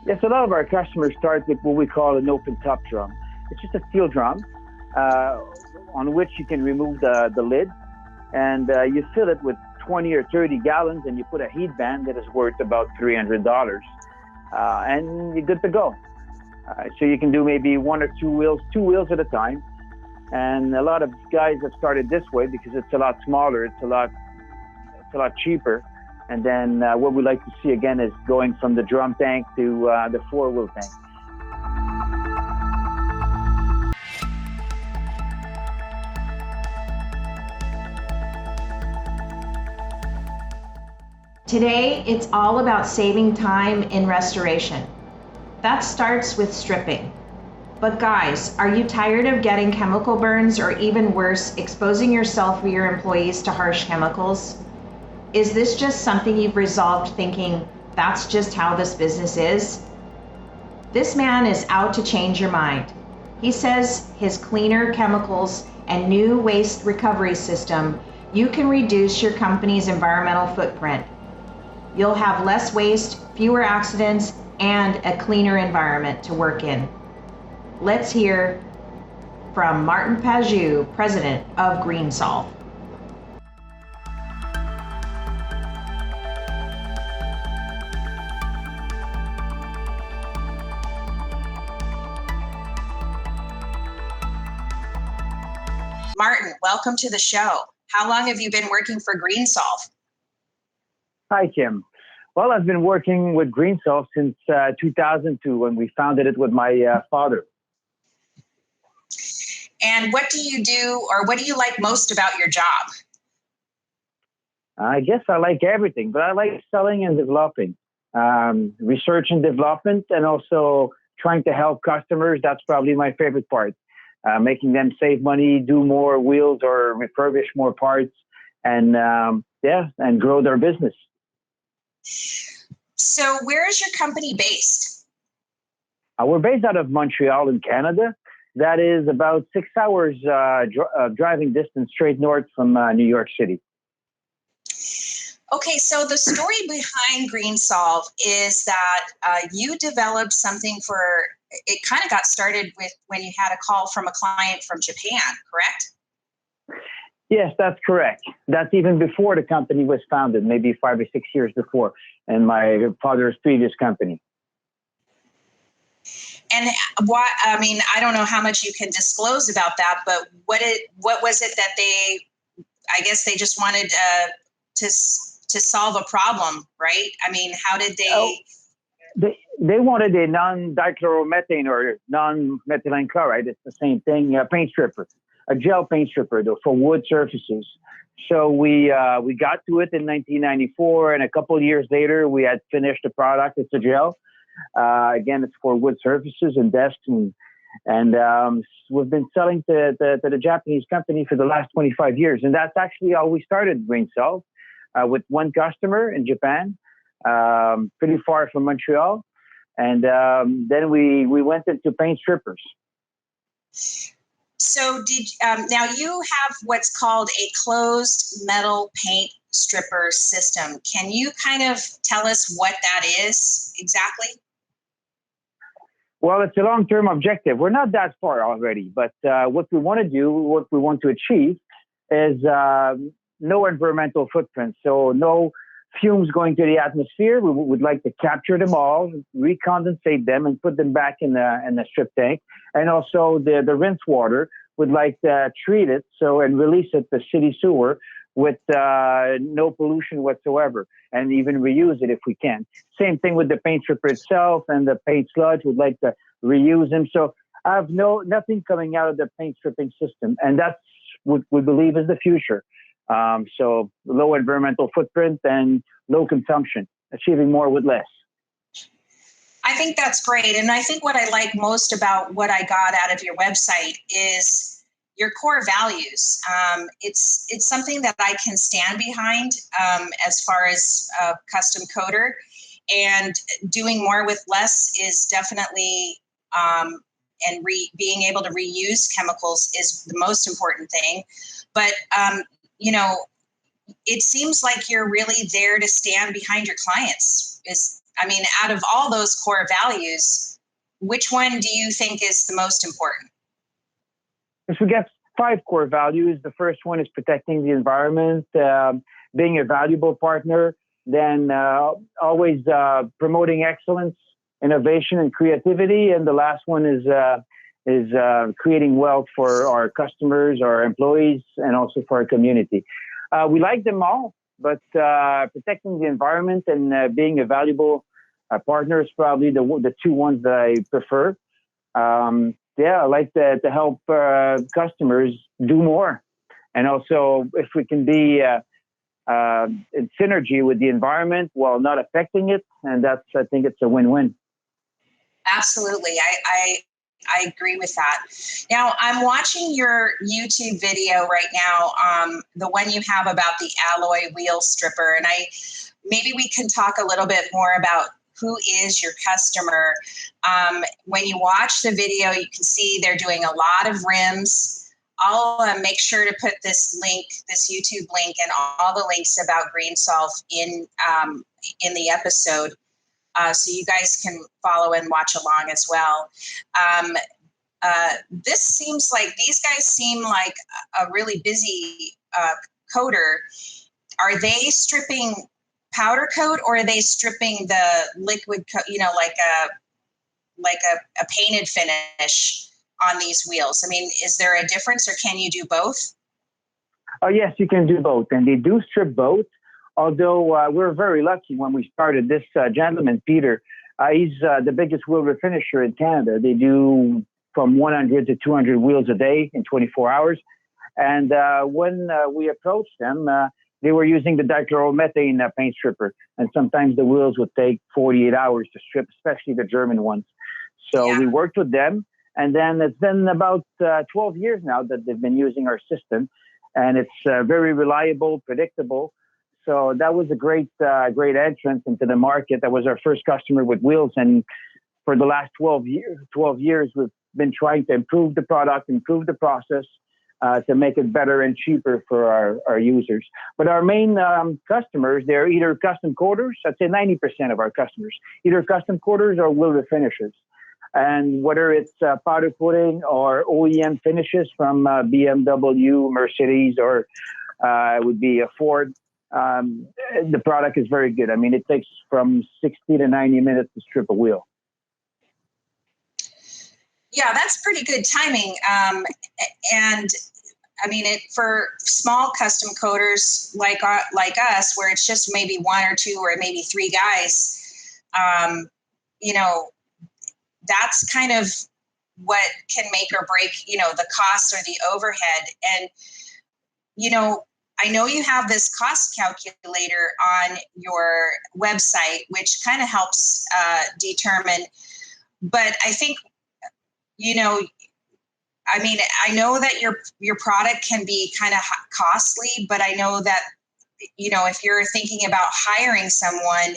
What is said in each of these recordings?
Yes, a lot of our customers start with what we call an open top drum. It's just a steel drum uh, on which you can remove the lid, and you fill it with 20 or 30 gallons, and you put a heat band that is worth about $300, and you're good to go. So you can do maybe one or two wheels at a time. And a lot of guys have started this way because it's a lot smaller, it's a lot cheaper. And then what we like to see again is going from the drum tank to the four-wheel tank. Today, it's all about saving time in restoration. That starts with stripping. But guys, are you tired of getting chemical burns, or even worse, exposing yourself or your employees to harsh chemicals? Is this just something you've resolved thinking, that's just how this business is? This man is out to change your mind. He says his cleaner chemicals and new waste recovery system, you can reduce your company's environmental footprint. You'll have less waste, fewer accidents, and a cleaner environment to work in. Let's hear from Martin Pajou, president of GreenSolve. Martin, welcome to the show. How long have you been working for GreenSolve? Hi, Kim. Well, I've been working with GreenSolve since 2002 when we founded it with my father. And what do you do, or what do you like most about your job? I guess I like everything, but I like selling and developing, research and development, and also trying to help customers. That's probably my favorite part, making them save money, do more wheels or refurbish more parts, and and grow their business. So where is your company based? We're based out of Montreal in Canada. That is about 6 hours driving distance straight north from New York City. Okay, so the story behind GreenSolve is that you developed something it kind of got started with when you had a call from a client from Japan, correct? Yes, that's correct. That's even before the company was founded, maybe 5 or 6 years before, in my father's previous company. And I don't know how much you can disclose about that, but what was it that I guess they just wanted to solve a problem, right? I mean, how did they? Oh, they wanted a non-dichloromethane or non-methylene chloride. It's the same thing, paint stripper, a gel paint stripper though for wood surfaces. So we got to it in 1994, and a couple of years later, we had finished the product. It's a gel. Again, it's for wood surfaces and desks, and we've been selling to the Japanese company for the last 25 years. And that's actually how we started GreenSolve, with one customer in Japan, pretty far from Montreal. And then we went into paint strippers. So now you have what's called a closed metal paint stripper system. Can you kind of tell us what that is exactly? Well, it's a long-term objective. We're not that far already, but what we want to do, what we want to achieve is no environmental footprint. So no fumes going to the atmosphere. We would like to capture them all, recondensate them, and put them back in the strip tank. And also the rinse water, would like to treat it and release it to city sewer with no pollution whatsoever, and even reuse it if we can. Same thing with the paint stripper itself and the paint sludge. Would like to reuse them. So I have nothing coming out of the paint stripping system, and that's what we believe is the future. So low environmental footprint and low consumption, achieving more with less. I think that's great. And I think what I like most about what I got out of your website is your core values. It's something that I can stand behind as far as a custom coder, and doing more with less is definitely, and being able to reuse chemicals is the most important thing. But, it seems like you're really there to stand behind your clients. I mean, out of all those core values, which one do you think is the most important? If we get 5 core values, the first one is protecting the environment, being a valuable partner, then always promoting excellence, innovation, and creativity. And the last one is creating wealth for our customers, our employees, and also for our community. We like them all, but protecting the environment and being a valuable partner is probably the 2 ones that I prefer. I like to help customers do more. And also, if we can be in synergy with the environment while not affecting it, and I think it's a win-win. Absolutely. I agree with that. Now, I'm watching your YouTube video right now, the one you have about the alloy wheel stripper, and maybe we can talk a little bit more about who is your customer. When you watch the video, you can see they're doing a lot of rims. I'll make sure to put this YouTube link, and all the links about GreenSolve in the episode, so you guys can follow and watch along as well. This seems like these guys seem like a really busy coater. Are they stripping powder coat, or are they stripping the liquid coat, like a painted finish on these wheels? I mean, is there a difference, or can you do both? Oh, yes, you can do both, and they do strip both. Although we're very lucky when we started. This gentleman, Peter, he's the biggest wheel refinisher in Canada. They do from 100 to 200 wheels a day in 24 hours. And when we approached them, they were using the dichloromethane paint stripper. And sometimes the wheels would take 48 hours to strip, especially the German ones. So we worked with them. And then it's been about 12 years now that they've been using our system. And it's very reliable, predictable. So that was a great entrance into the market. That was our first customer with wheels. And for the last 12 years, we've been trying to improve the product, improve the process, to make it better and cheaper for our users. But our main customers, they're either custom coaters. I'd say 90% of our customers, either custom coaters or wheel refinishers. And whether it's powder coating or OEM finishes from BMW, Mercedes, or it would be a Ford, the product is very good. I mean, it takes from 60 to 90 minutes to strip a wheel. Yeah, that's pretty good timing. And I mean, for small custom coaters like us, where it's just maybe 1 or 2 or maybe 3 guys, that's kind of what can make or break, the cost or the overhead. And, I know you have this cost calculator on your website, which kind of helps determine, but I think, I know that your product can be kind of costly, but I know that, if you're thinking about hiring someone,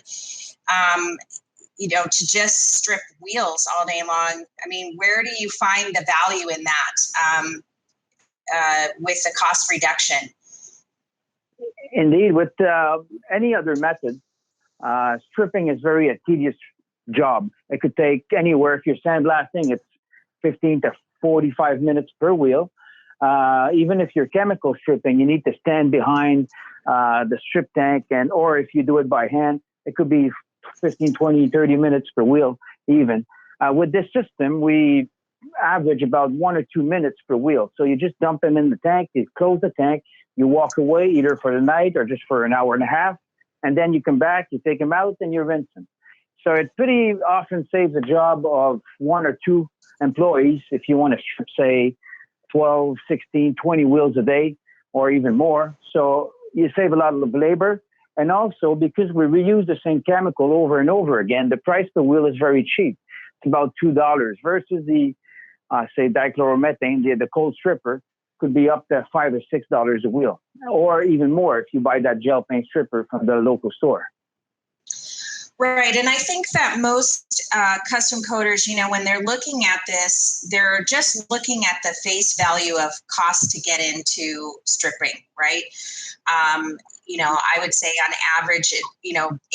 to just strip wheels all day long, I mean, where do you find the value in that with the cost reduction? Indeed, with any other method, stripping is very a tedious job. It could take anywhere, if you're sandblasting, it's 15 to 45 minutes per wheel. Even if you're chemical stripping, you need to stand behind the strip tank, or if you do it by hand, it could be 15, 20, 30 minutes per wheel even. With this system, we average about 1 or 2 minutes per wheel. So you just dump them in the tank, you close the tank, you walk away either for the night or just for an hour and a half, and then you come back, you take them out, and you rinse them. So it pretty often saves a job of 1 or 2 employees if you want to strip, say, 12, 16, 20 wheels a day or even more. So you save a lot of labor. And also, because we reuse the same chemical over and over again, the price per wheel is very cheap. It's about $2 versus the, say, dichloromethane, the cold stripper, could be up to $5 or $6 a wheel, or even more if you buy that gel paint stripper from the local store. Right. And I think that most custom coaters, when they're looking at this, they're just looking at the face value of cost to get into stripping, right? I would say on average,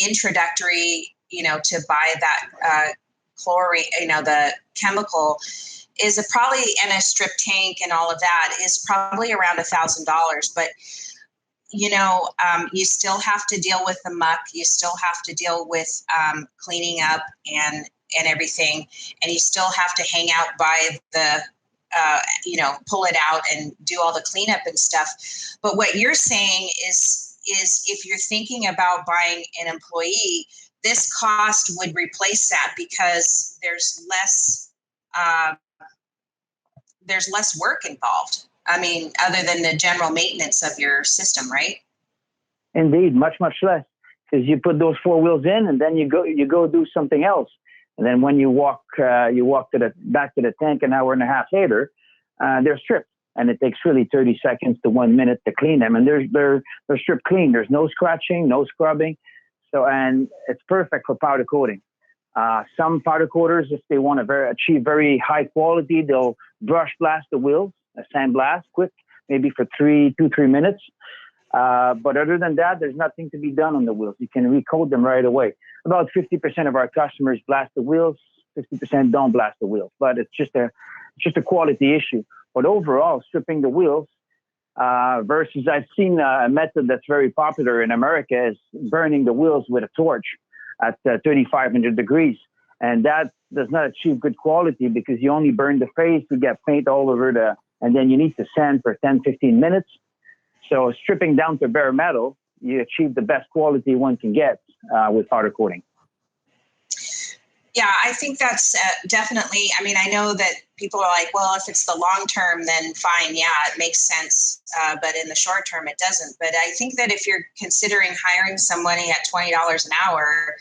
introductory to buy that chlorine, the chemical is probably, and a strip tank and all of that is probably around $1,000. But you still have to deal with the muck. You still have to deal with cleaning up and everything, and you still have to hang out by the pull it out and do all the cleanup and stuff. But what you're saying is if you're thinking about buying an employee, this cost would replace that because there's less work involved. I mean, other than the general maintenance of your system, right? Indeed, much less, because you put those four wheels in, and then you go do something else, and then when you walk back to the tank an hour and a half later, they're stripped, and it takes really 30 seconds to 1 minute to clean them, and they're stripped clean. There's no scratching, no scrubbing, and it's perfect for powder coating. Some powder coaters, if they want to achieve very high quality, they'll brush blast the wheels, a sandblast, quick, maybe for 2-3 minutes. But other than that, there's nothing to be done on the wheels. You can recoat them right away. About 50% of our customers blast the wheels, 50% don't blast the wheels. But it's just a quality issue. But overall, stripping the wheels versus I've seen a method that's very popular in America is burning the wheels with a torch at 3,500 degrees. And that does not achieve good quality because you only burn the face, you get paint all over and then you need to sand for 10-15 minutes. So stripping down to bare metal, you achieve the best quality one can get with powder coating. Yeah, I think that's definitely, I mean, I know that people are like, well, if it's the long term, then fine. Yeah, it makes sense. But in the short term, it doesn't. But I think that if you're considering hiring somebody at $20 an hour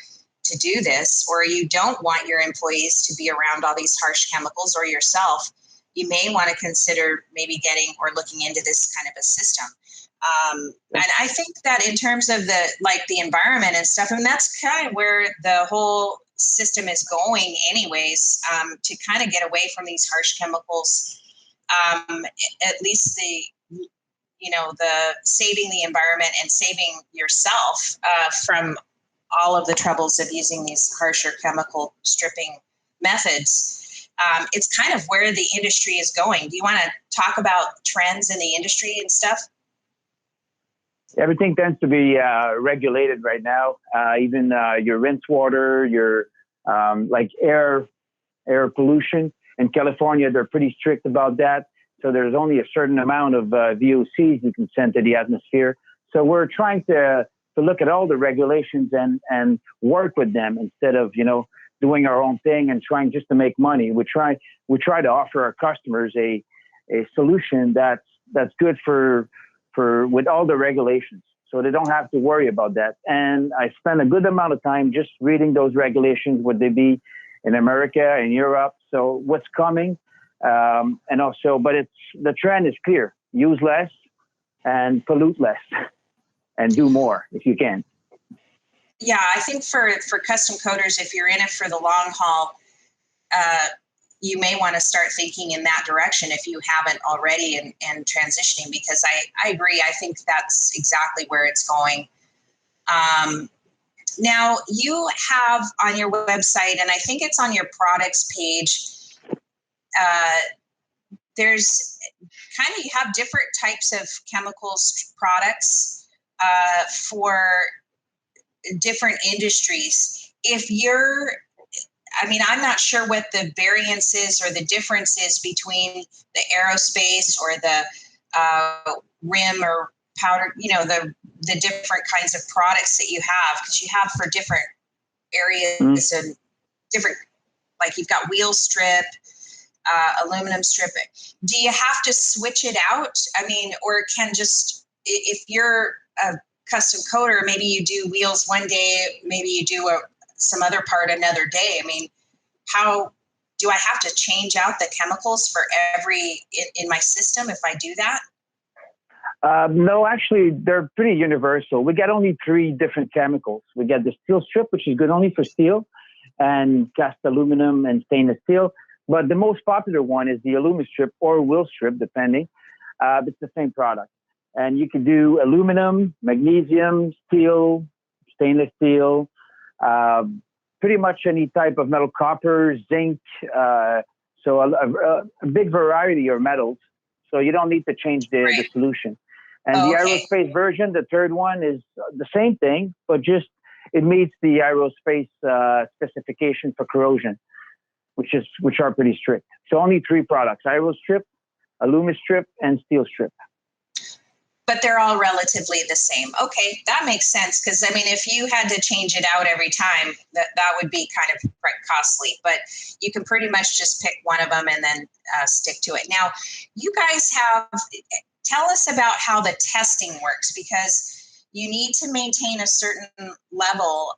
to do this, or you don't want your employees to be around all these harsh chemicals or yourself, you may want to consider maybe getting or looking into this kind of a system. And I think that in terms of the environment and stuff, and that's kind of where the whole system is going anyways, to kind of get away from these harsh chemicals, at least the saving the environment and saving yourself from all of the troubles of using these harsher chemical stripping methods. It's kind of where the industry is going. Do you want to talk about trends in the industry and stuff? Everything tends to be regulated right now. Even your rinse water, your like air pollution. In California, they're pretty strict about that. So there's only a certain amount of VOCs you can send to the atmosphere. So we're trying to look at all the regulations and work with them instead of doing our own thing and trying just to make money. We try to offer our customers a solution that's good for with all the regulations, so they don't have to worry about that. And I spend a good amount of time just reading those regulations, would they be in America, in Europe, so what's coming, and also, but the trend is clear: use less and pollute less, and do more if you can. Yeah, I think for custom coaters, if you're in it for the long haul, you may want to start thinking in that direction if you haven't already and transitioning, because I agree. I think that's exactly where it's going. Now, you have on your website, and I think it's on your products page, there's kind of, you have different types of chemicals products for different industries. I'm not sure what the variance is or the difference is between the aerospace or the rim or powder, the different kinds of products that you have, because you have for different areas and different, like you've got wheel strip, aluminum strip. Do you have to switch it out? I mean, or can just, if you're a custom coater, maybe you do wheels one day, maybe you do some other part another day. I mean, how do I have to change out the chemicals for in my system if I do that? No, actually, they're pretty universal. We got only 3 different chemicals. We got the steel strip, which is good only for steel, and cast aluminum and stainless steel. But the most popular one is the aluminum strip or wheel strip, depending. It's the same product. And you can do aluminum, magnesium, steel, stainless steel, pretty much any type of metal, copper, zinc, so a big variety of metals. So you don't need to change the solution. And the aerospace version, the third one, is the same thing, but just it meets the aerospace specification for corrosion, which are pretty strict. So only 3 products: Aerostrip, Alumistrip, and Steel Strip. But they're all relatively the same. Okay, that makes sense. Because I mean, if you had to change it out every time, that would be kind of costly. But you can pretty much just pick one of them and then stick to it. Now, you guys tell us about how the testing works, because you need to maintain a certain level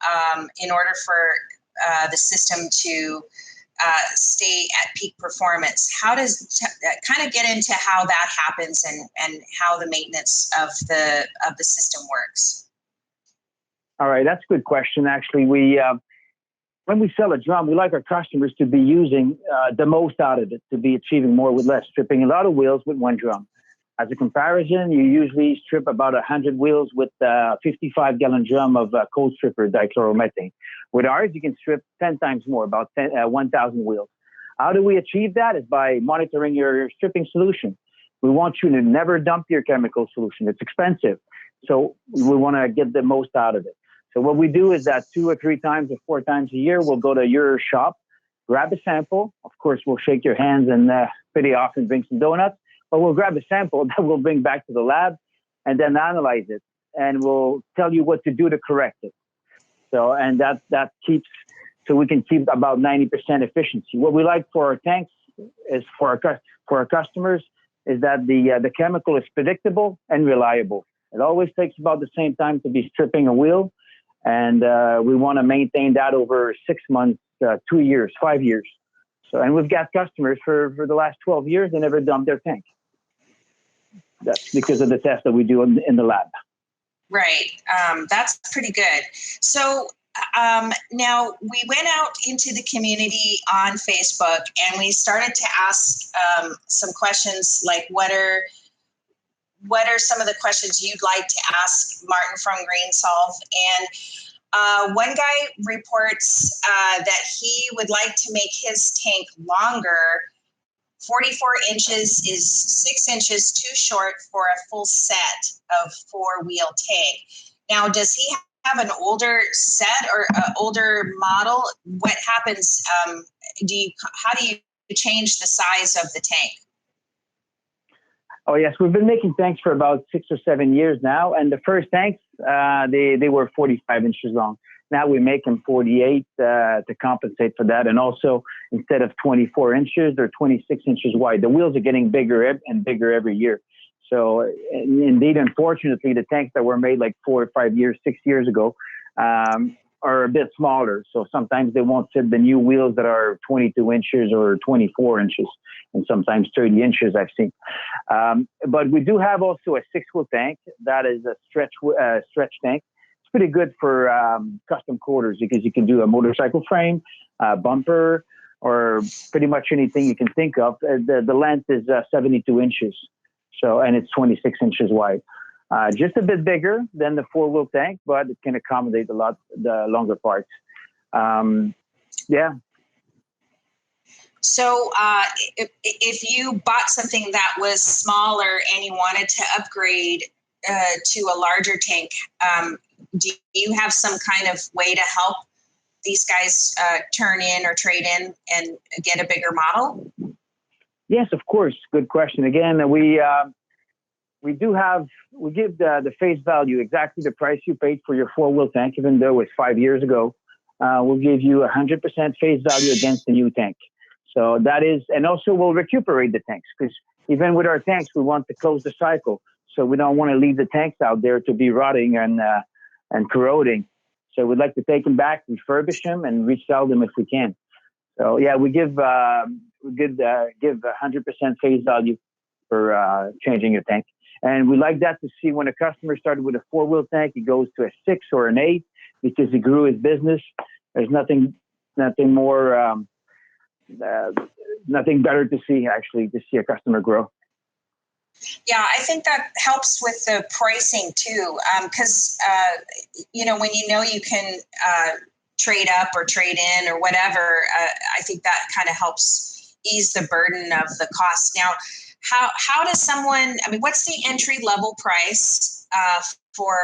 in order for the system to stay at peak performance. How does kind of get into how that happens and how the maintenance of the system works? All right, that's a good question. Actually, we when we sell a drum, we like our customers to be using the most out of it, to be achieving more with less, stripping a lot of wheels with one drum. As a comparison, you usually strip about 100 wheels with a 55-gallon drum of cold stripper dichloromethane. With ours, you can strip 10 times more, about 1,000 wheels. How do we achieve that? Is by monitoring your stripping solution. We want you to never dump your chemical solution. It's expensive. So we want to get the most out of it. So what we do is that 2 or 3 times or 4 times a year, we'll go to your shop, grab a sample. Of course, we'll shake your hands and pretty often bring some donuts. But we'll grab a sample that we'll bring back to the lab and then analyze it. And we'll tell you what to do to correct it. So, and that keeps, so we can keep about 90% efficiency. What we like for our tanks is for our customers is that the chemical is predictable and reliable. It always takes about the same time to be stripping a wheel. And we want to maintain that over 6 months, 2 years, 5 years. So, and we've got customers for the last 12 years, they never dumped their tank. That's because of the test that we do in the lab. Right. That's pretty good. So now we went out into the community on Facebook and we started to ask some questions like what are some of the questions you'd like to ask Martin from Greensolve? And one guy reports that he would like to make his tank longer. 44 inches is 6 inches too short for a full set of 4-wheel tank. Now, does he have an older set or an older model? What happens? How do you change the size of the tank? Oh, yes. We've been making tanks for about 6 or 7 years now. And the first tanks, they were 45 inches long. Now we make them 48 to compensate for that. And also, instead of 24 inches, they're 26 inches wide. The wheels are getting bigger and bigger every year. So indeed, unfortunately, the tanks that were made like 4 or 5 years, 6 years ago are a bit smaller. So sometimes they won't fit the new wheels that are 22 inches or 24 inches, and sometimes 30 inches I've seen. But we do have also a 6-wheel tank that is a stretch tank. It's pretty good for custom quarters because you can do a motorcycle frame, bumper, or pretty much anything you can think of. The length is 72 inches. So, and it's 26 inches wide. Just a bit bigger than the 4-wheel tank, but it can accommodate the longer parts. Yeah. So if you bought something that was smaller and you wanted to upgrade to a larger tank, do you have some kind of way to help these guys turn in or trade in and get a bigger model? Yes, of course. Good question. Again, we give the face value, exactly the price you paid for your 4-wheel tank, even though it's 5 years ago. We'll give you 100% face value against the new tank. So that is, and also we'll recuperate the tanks because even with our tanks, we want to close the cycle. So we don't want to leave the tanks out there to be rotting and corroding. So we'd like to take them back, refurbish them, and resell them if we can. So yeah, we give 100% face value for changing your tank. And we like that to see when a customer started with a 4-wheel tank, he goes to a 6 or an 8 because he grew his business. There's nothing more, nothing better to see, actually, to see a customer grow. Yeah, I think that helps with the pricing too, because when you can trade up or trade in or whatever, I think that kind of helps ease the burden of the cost. Now, how does someone, I mean, what's the entry level price for,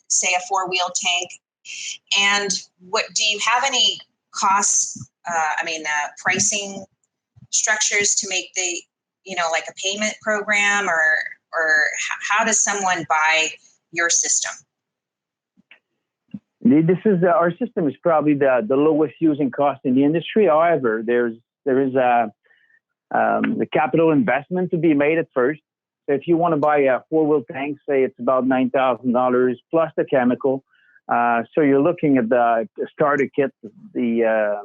say, a 4-wheel tank? And what do you have any costs, pricing structures to make the, like a payment program, or how does someone buy your system? This is our system is probably the lowest using cost in the industry. However, there is the capital investment to be made at first. So if you want to buy a 4-wheel tank, say it's about $9,000 plus the chemical. So you're looking at the starter kit, the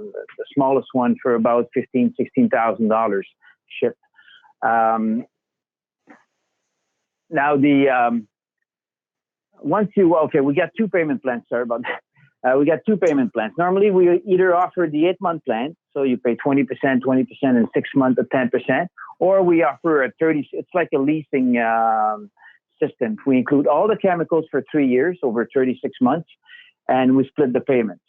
smallest one, for about $16,000 shipped. Now we got 2 payment plans. Sorry about that. We got 2 payment plans. Normally, we either offer the 8-month plan, so you pay 20%, and 6 months at 10%, or we offer a 30. It's like a leasing system. We include all the chemicals for 3 years over 36 months, and we split the payments.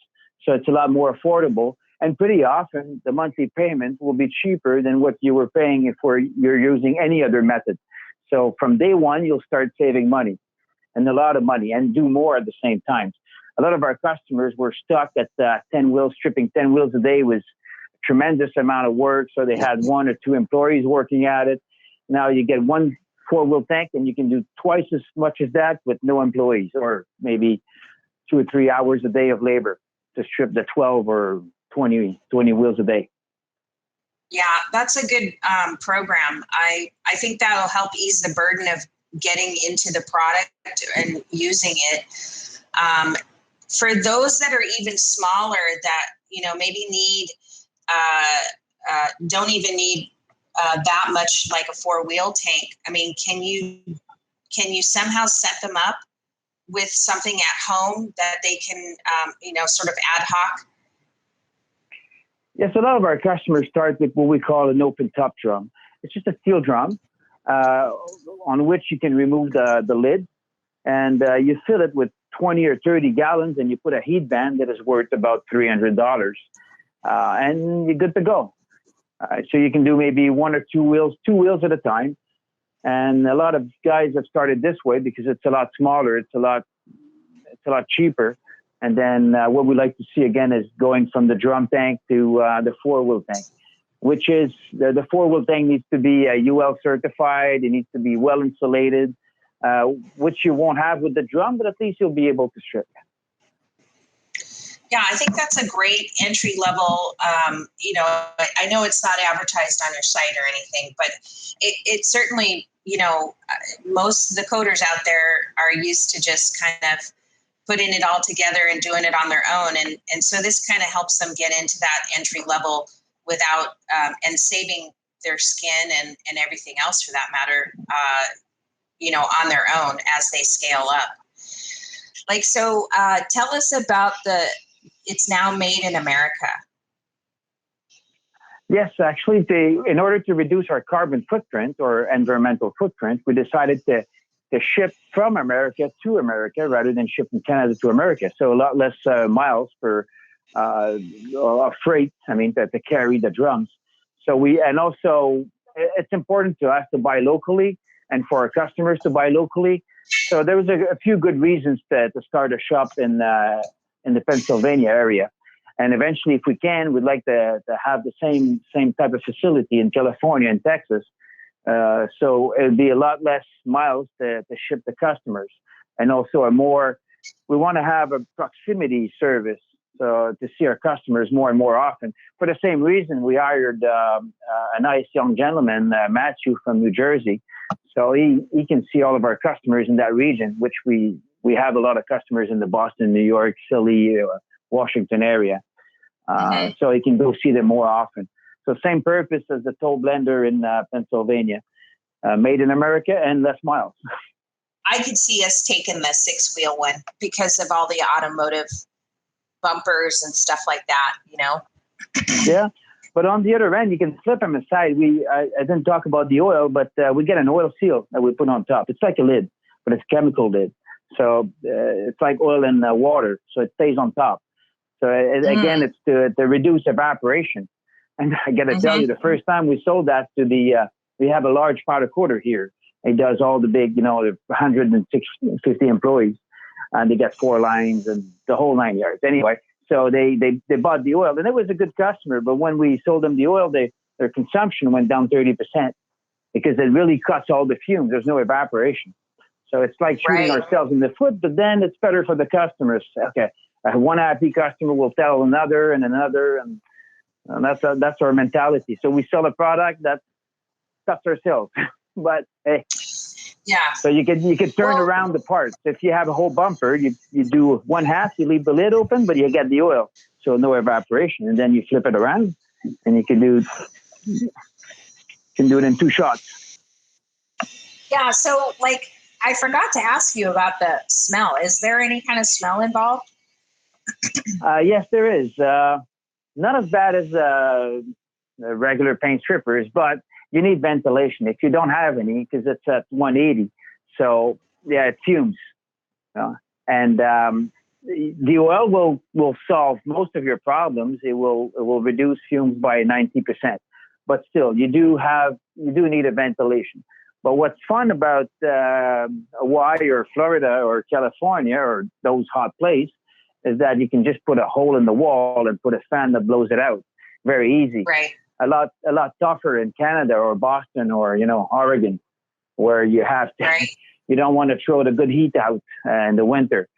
So it's a lot more affordable, and pretty often the monthly payment will be cheaper than what you were paying if you're using any other method. So from day one, you'll start saving money, and a lot of money, and do more at the same time. A lot of our customers were stuck at 10 wheels. Stripping 10 wheels a day was a tremendous amount of work, so they had 1 or 2 employees working at it. Now you get 1 4-wheel tank, and you can do twice as much as that with no employees, or maybe 2 or 3 hours a day of labor to strip the 12 or 20 wheels a day. Yeah, that's a good program. I think that'll help ease the burden of getting into the product and using it. For those that are even smaller, that maybe need don't even need that much, like a 4-wheel tank. I mean, can you somehow set them up with something at home that they can sort of ad hoc? Yes, a lot of our customers start with what we call an open top drum. It's just a steel drum on which you can remove the lid, and you fill it with 20 or 30 gallons, and you put a heat band that is worth about $300, and you're good to go. So you can do maybe 1 or 2 wheels at a time. And a lot of guys have started this way because it's a lot smaller, it's a lot cheaper. And then what we like to see again is going from the drum tank to the 4-wheel tank, which is the 4-wheel tank needs to be UL certified. It needs to be well insulated, which you won't have with the drum, but at least you'll be able to strip. Yeah, I think that's a great entry level. I know it's not advertised on your site or anything, but it certainly, most of the coders out there are used to just kind of putting it all together and doing it on their own. And so this kind of helps them get into that entry level without, and saving their skin and everything else for that matter, on their own as they scale up. Like, so tell us about it's now made in America. Yes, actually, in order to reduce our carbon footprint or environmental footprint, we decided to ship from America to America rather than ship from Canada to America. So a lot less miles per freight, to carry the drums. And also it's important to us to buy locally and for our customers to buy locally. So there was a few good reasons to start a shop in the Pennsylvania area. And eventually, if we can, we'd like to have the same type of facility in California and Texas. So it'd be a lot less miles to ship to customers. And also we want to have a proximity service to see our customers more and more often. For the same reason, we hired a nice young gentleman, Matthew from New Jersey. So he can see all of our customers in that region, which we have a lot of customers in the Boston, New York, Philly, Washington area. So he can go see them more often. So same purpose as the toll blender in Pennsylvania, made in America and less miles. I could see us taking the 6-wheel one because of all the automotive bumpers and stuff like that, Yeah. But on the other end, you can flip them aside. I didn't talk about the oil, but we get an oil seal that we put on top. It's like a lid, but it's chemical lid. So it's like oil and water. So it stays on top. So again, it's to reduce evaporation. And I got to tell you, the first time we sold that to we have a large powder coater here. He does all the big, the 150 employees, and they got 4 lines and the whole 9 yards. Anyway, so they bought the oil, and it was a good customer. But when we sold them the oil, their consumption went down 30% because it really cuts all the fumes. There's no evaporation. So it's like shooting ourselves in the foot, but then it's better for the customers. Okay, one happy customer will tell another and another, and that's our mentality. So we sell a product that cuts ourselves, but hey, yeah. So you could turn around the parts. If you have a whole bumper, you do one half, you leave the lid open, but you get the oil, so no evaporation, and then you flip it around, and you can do it in 2 shots. Yeah. So like, I forgot to ask you about the smell. Is there any kind of smell involved? Yes, there is. Not as bad as the regular paint strippers, but you need ventilation. If you don't have any, because it's at 180, so yeah, it fumes. And the oil will solve most of your problems. It will reduce fumes by 90%. But still, you do need a ventilation. But what's fun about Hawaii or Florida or California or those hot places is that you can just put a hole in the wall and put a fan that blows it out. Very easy. Right. A lot tougher in Canada or Boston or Oregon, where you have to. Right. You don't want to throw the good heat out in the winter,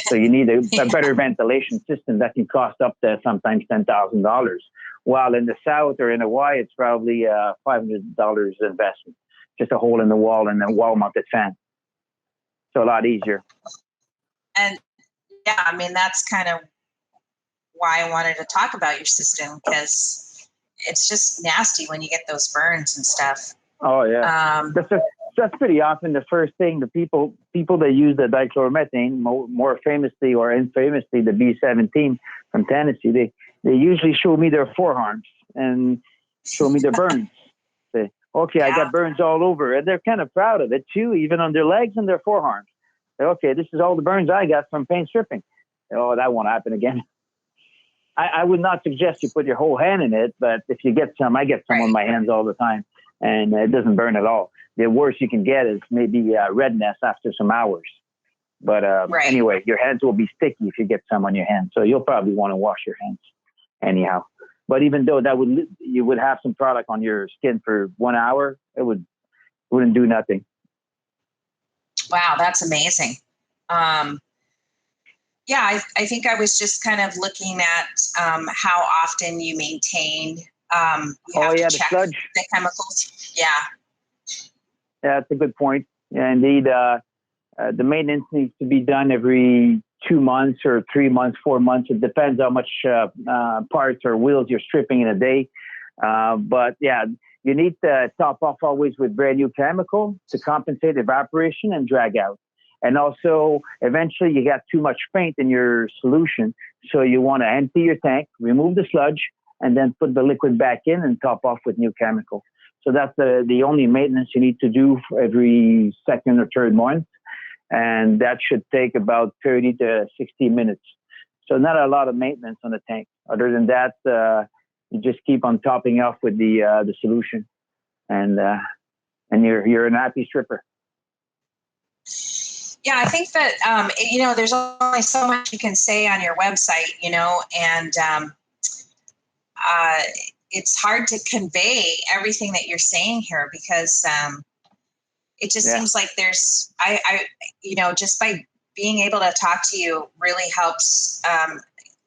so you need a better ventilation system that can cost up to sometimes $10,000. While in the South or in Hawaii, it's probably $500 investment. Just a hole in the wall and a wall-mounted fan. So a lot easier. And yeah, I mean, that's kind of why I wanted to talk about your system, because it's just nasty when you get those burns and stuff. Oh yeah, that's pretty often the first thing. The people that use the dichloromethane, more famously or infamously the B17 from Tennessee, they usually show me their forearms and show me their burns. Say, okay, I got burns all over, and they're kind of proud of it too, even on their legs and their forearms. Say, okay, this is all the burns I got from paint stripping. Oh, that won't happen again. I would not suggest you put your whole hand in it, but if you get some, I get some on my hands all the time, and it doesn't burn at all. The worst you can get is maybe redness after some hours. But anyway, your hands will be sticky if you get some on your hands, so you'll probably want to wash your hands anyhow. But even though you would have some product on your skin for 1 hour, it wouldn't do nothing. Wow, that's amazing. Yeah, I think I was just kind of looking at how often you maintain. The sludge. The chemicals. Yeah. Yeah, that's a good point. Yeah, indeed. The maintenance needs to be done every 2 months or 3 months, 4 months. It depends how much parts or wheels you're stripping in a day. But yeah, you need to top off always with brand new chemical to compensate evaporation and drag out. And also, eventually, you got too much paint in your solution. So you want to empty your tank, remove the sludge, and then put the liquid back in and top off with new chemical. So that's the only maintenance you need to do for every second or third month. And that should take about 30 to 60 minutes. So not a lot of maintenance on the tank. Other than that, you just keep on topping off with the solution. And you're an happy stripper. Yeah, I think that, there's only so much you can say on your website, and it's hard to convey everything that you're saying here, because it just seems like there's, just by being able to talk to you really helps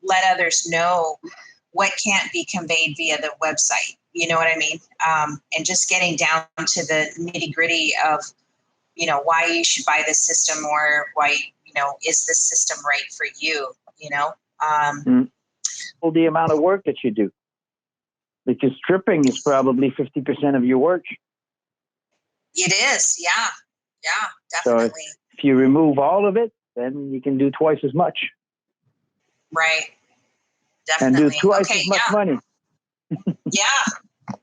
let others know what can't be conveyed via the website. You know what I mean? And just getting down to the nitty gritty of, why you should buy this system, or why, is this system right for you, Well, the amount of work that you do, because stripping is probably 50% of your work. It is. Yeah, definitely. So if you remove all of it, then you can do twice as much. Right. Definitely. And do twice as much money. Yeah,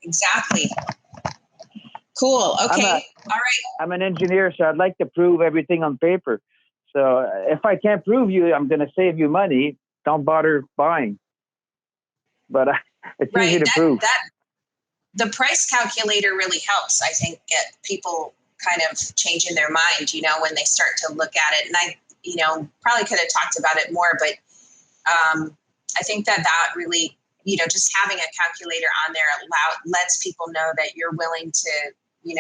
exactly. Cool. Okay. All right. I'm an engineer, so I'd like to prove everything on paper. So if I can't prove you, I'm going to save you money. don't bother buying. But it's easy to prove. The price calculator really helps, I think, get people kind of changing their mind, when they start to look at it. And I, probably could have talked about it more, but I think that really, just having a calculator on there lets people know that you're willing to, you've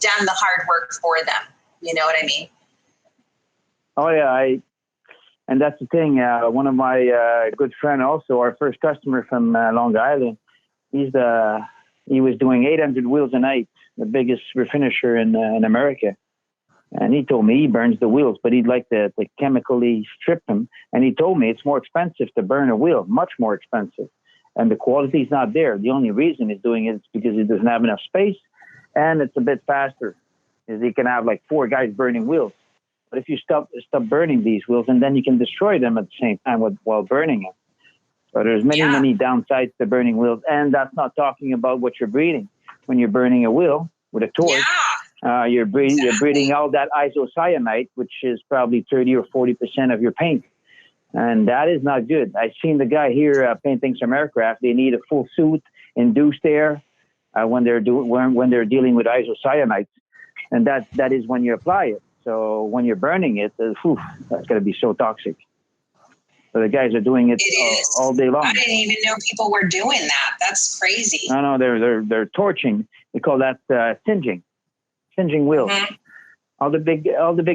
done the hard work for them. You know what I mean? Oh yeah, and that's the thing. One of my good friend, also our first customer from Long Island, he was doing 800 wheels a night, the biggest refinisher in America. And he told me he burns the wheels, but he'd like to chemically strip them. And he told me it's more expensive to burn a wheel, much more expensive. And the quality's not there. The only reason he's doing it is because he doesn't have enough space, and it's a bit faster. Is he can have like 4 guys burning wheels. But if you stop burning these wheels, and then you can destroy them at the same time while burning them. So there's many downsides to burning wheels, and that's not talking about what you're breathing. When you're burning a wheel with a torch, you're breathing all that isocyanate, which is probably 30 or 40% of your paint, and that is not good. I've seen the guy here painting some aircraft. They need a full suit, induced air, when they're dealing with isocyanates, and that is when you apply it. So when you're burning it, that's going to be so toxic. So the guys are doing it all day long. I didn't even know people were doing that. That's crazy. No, they're torching. We call that singeing wheels. Mm-hmm. All the big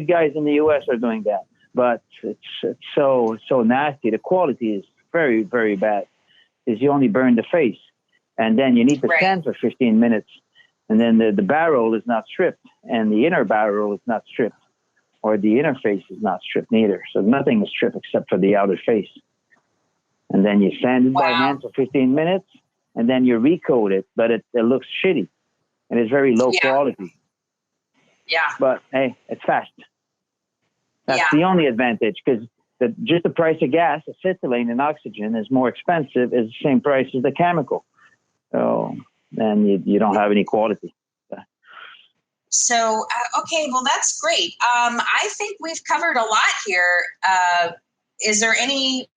guys in the U.S. are doing that, but it's so nasty. The quality is very, very bad. Is you only burn the face, and then you need to stand for 15 minutes. And then the barrel is not stripped, and the inner barrel is not stripped, or the inner face is not stripped neither. So nothing is stripped except for the outer face. And then you sand it by hand for 15 minutes, and then you recoat it, but it looks shitty, and it's very low quality. Yeah. But hey, it's fast. That's the only advantage, because just the price of gas, acetylene and oxygen, is more expensive. Is the same price as the chemical. So then you don't have any quality. So, okay, well, that's great. I think we've covered a lot here. Is there any,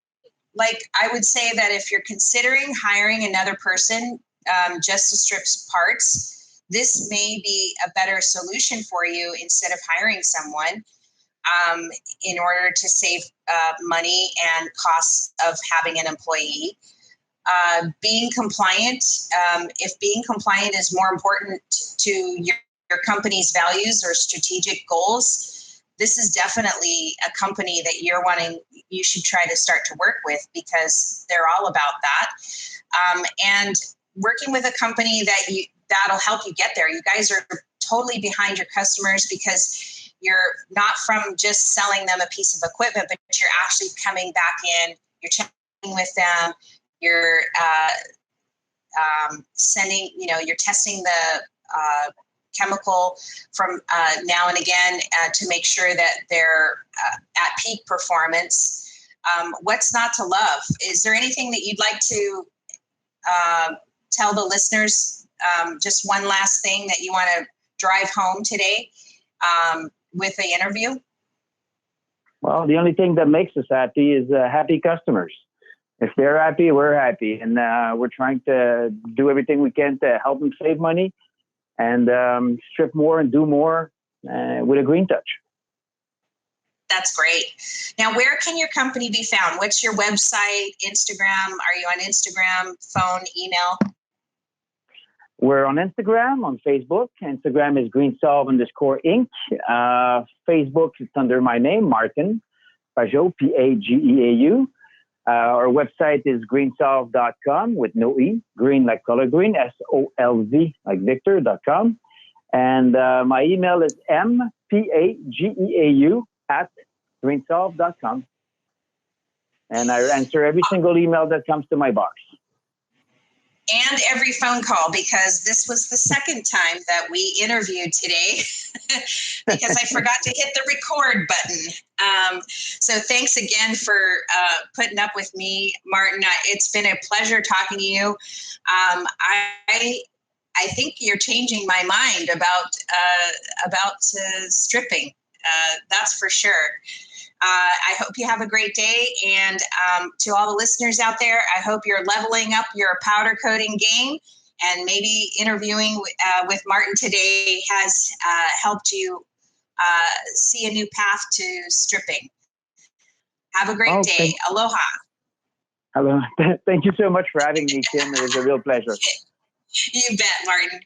I would say that if you're considering hiring another person just to strip parts, this may be a better solution for you instead of hiring someone in order to save money and costs of having an employee. Being compliant, if being compliant is more important to your company's values or strategic goals, this is definitely a company that you should try to start to work with, because they're all about that. And working with a company that'll help you get there. You guys are totally behind your customers, because you're not from just selling them a piece of equipment, but you're actually coming back in, you're checking with them, you're sending, you're testing the chemical from now and again to make sure that they're at peak performance. What's not to love? Is there anything that you'd like to tell the listeners? Just one last thing that you want to drive home today with the interview? Well, the only thing that makes us happy is happy customers. If they're happy, we're happy. And we're trying to do everything we can to help them save money and strip more and do more with a green touch. That's great. Now, where can your company be found? What's your website, Instagram? Are you on Instagram, phone, email? We're on Instagram, on Facebook. Instagram is greensolve_Inc. Facebook is under my name, Martin Pageau, Pageau. Our website is greensolve.com with no E, green like color green, SOLV like Victor.com. And my email is mpageau@greensolve.com. And I answer every single email that comes to my box. And every phone call, because this was the second time that we interviewed today because I forgot to hit the record button. So thanks again for putting up with me, Martin. It's been a pleasure talking to you. I think you're changing my mind about stripping. That's for sure. I hope you have a great day. And to all the listeners out there, I hope you're leveling up your powder coating game, and maybe interviewing with Martin today has helped you see a new path to stripping. Have a great day. Aloha. Hello. Thank you so much for having me, Kim. It was a real pleasure. You bet, Martin.